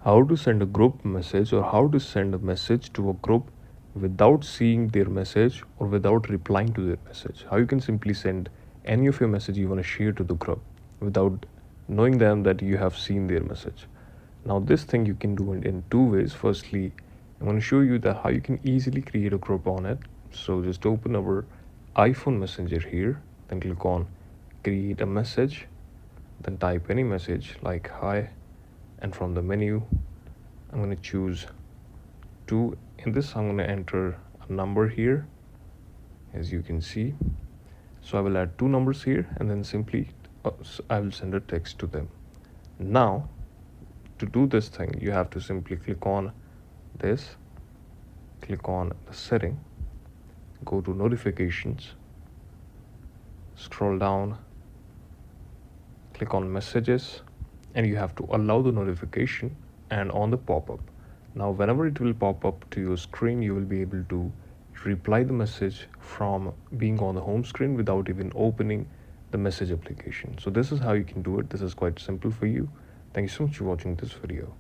how to send a group message or how to send a message to a group without seeing their message or without replying to their message. How you can simply send any of your message you want to share to the group without knowing them that you have seen their message. Now this thing you can do it in two ways. Firstly, I'm going to show you that how you can easily create a group on it. So just open our iPhone messenger here, then click on create a message, then type any message like hi, and from the menu I'm going to choose 2. In this I'm going to enter a number here, as you can see. So I will add 2 numbers here, and then simply I will send a text to them. Now to do this thing, you have to simply click on this, click on the setting, go to notifications, scroll down, click on messages, and you have to allow the notification and on the pop-up. Now whenever it will pop up to your screen, you will be able to reply the message from being on the home screen without even opening the message application. So this is how you can do it. This is quite simple for you. Thank you so much for watching this video.